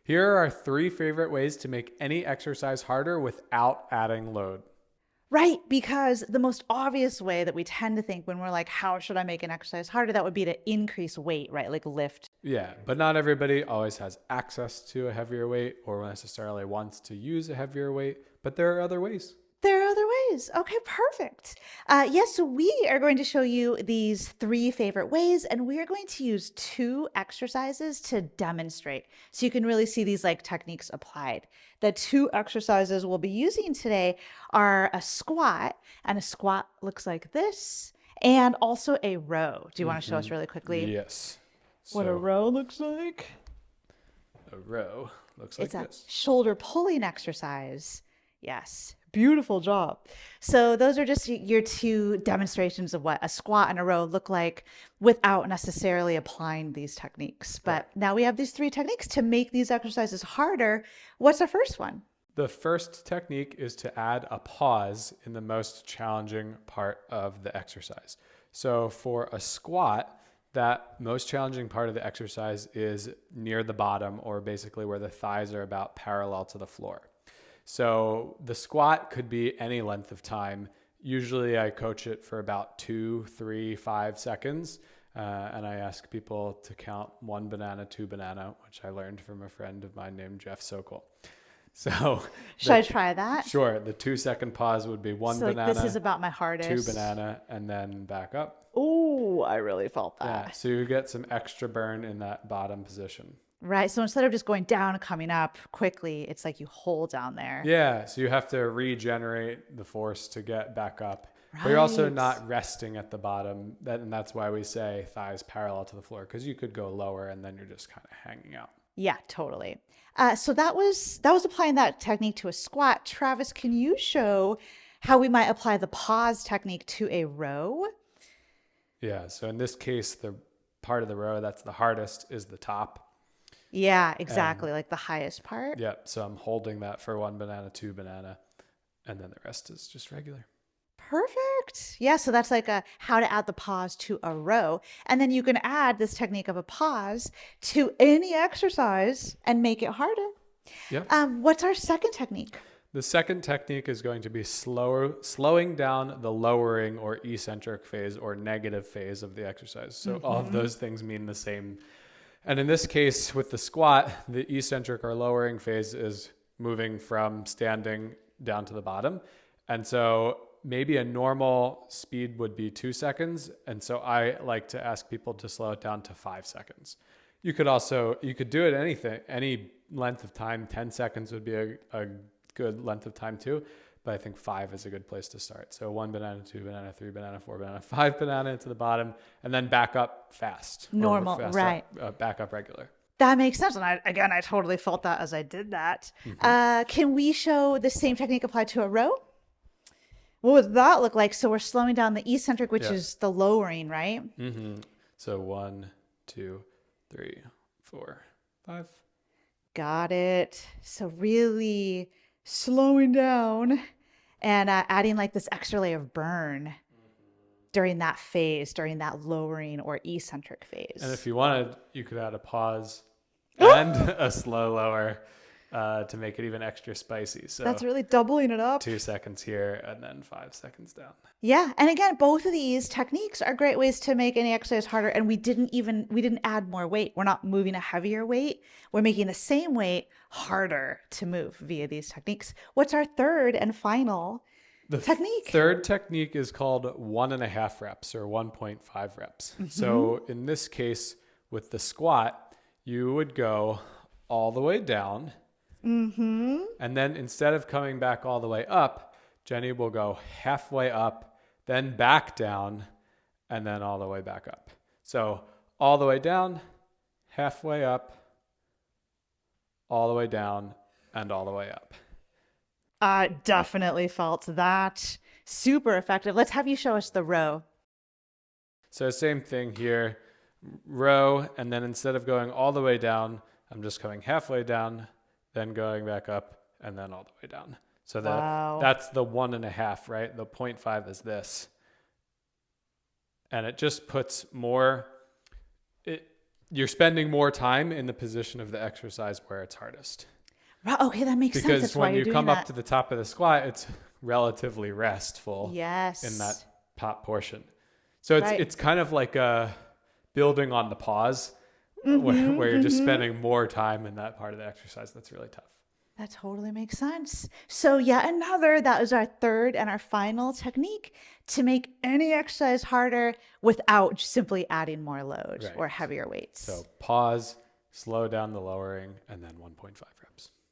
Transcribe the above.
Here are our 3 favorite ways to make any exercise harder without adding load. Right, because the most obvious way that we tend to think when we're like, how should I make an exercise harder? That would be to increase weight, right? Like lift. Yeah, but not everybody always has access to a heavier weight or necessarily wants to use a heavier weight, but there are other ways. There are other ways. Okay, perfect. Yes, so we are going to show you these 3 favorite ways, and we are going to use 2 exercises to demonstrate. So you can really see these like techniques applied. The 2 exercises we'll be using today are a squat, and a squat looks like this, and also a row. Do you want to show us really quickly Yes. what a So row looks like? a row looks like It's a this. shoulder pulling exercise. Yes, beautiful job. So those are just your 2 demonstrations of what a squat and a row look like without necessarily applying these techniques. But Right. now we have these 3 techniques to make these exercises harder. What's our first one? The first technique is to add a pause in the most challenging part of the exercise. So for a squat, that most challenging part of the exercise is near the bottom, or basically where the thighs are about parallel to the floor. So the squat could be any length of time. Usually I coach it for about 2, 3, 5 seconds. And I ask people to count 1 banana, 2 banana, which I learned from a friend of mine named Jeff Sokol. So Should I try that? sure, the 2-second pause would be 1 So like this is banana, about my 2 hardest. banana, and then back up. Oh, I really felt Yeah, that. so you get some extra burn in that bottom position. Right. So instead of just going down and coming up quickly, it's like you hold down there. Yeah, so you have to regenerate the force to get back up. But you're also Right. not resting at the bottom. And that's why we say thighs parallel to the floor, because you could go lower and then you're just kind of hanging out. Yeah, totally. So that was applying that technique to a squat. Travis, can you show how we might apply the pause technique to a row? Yeah, so in this case, the part of the row that's the hardest is the top. Yeah, And exactly. Like the highest part. yep, so I'm holding that for 1 banana, 2 banana, and then the rest is just regular. Perfect. Yeah, so that's like a how to add the pause to a row. And then you can add this technique of a pause to any exercise and make it harder. Yep. What's our second technique? The second technique is going to be slowing down the lowering or eccentric phase or negative phase of the exercise. So all of those things mean the same. And in this case, with the squat, the eccentric or lowering phase is moving from standing down to the bottom. And so maybe a normal speed would be 2 seconds. And so I like to ask people to slow it down to 5 seconds. You could do it any length of time. 10 seconds would be a good length of time too. But I think 5 is a good place to start. So 1 banana, 2 banana, 3 banana, 4 banana, 5 banana into the bottom, and then back up fast. Normal, right. Back up regular. That makes sense. And I totally felt that as I did that. Can we show the same technique applied to a row? What would that look like? So we're slowing down the eccentric, which Yeah. is the lowering, right? So 1, 2, 3, 4, 5. Got it. So really slowing down and adding like this extra layer of burn during that phase, during that lowering or eccentric phase. And if you wanted, you could add a pause and a slow lower to make it even extra spicy. So That's really doubling it up. 2 seconds here and then 5 seconds down. Yeah. And again, both of these techniques are great ways to make any exercise harder. And we didn't add more weight. We're not moving a heavier weight. We're making the same weight harder to move via these techniques. What's our third and final The technique? third technique is called 1.5 reps or 1.5 reps. So in this case, with the squat, you would go all the way down. And then instead of coming back all the way up, Jenni will go halfway up, then back down, and then all the way back up. So all the way down, halfway up, all the way down, and all the way up. I definitely felt that. Super effective. Let's have you show us the row. So same thing here, row, and then instead of going all the way down, I'm just going halfway down, then going back up, and then all the way down. So Wow. that's the 1.5, right? The 0.5 is this. And it just puts more, you're spending more time in the position of the exercise where it's hardest. Right, okay, that makes sense. Because That's why when you're you doing come up that. to the top of the squat, it's relatively restful in that Yes. top portion. So Right. it's kind of like building on the pause where you're just spending more time in that part of the exercise. That's really tough. That totally makes sense. So that was our third and our final technique to make any exercise harder without simply adding more load Right. or heavier weights. So pause, slow down the lowering, and then 1.5 reps.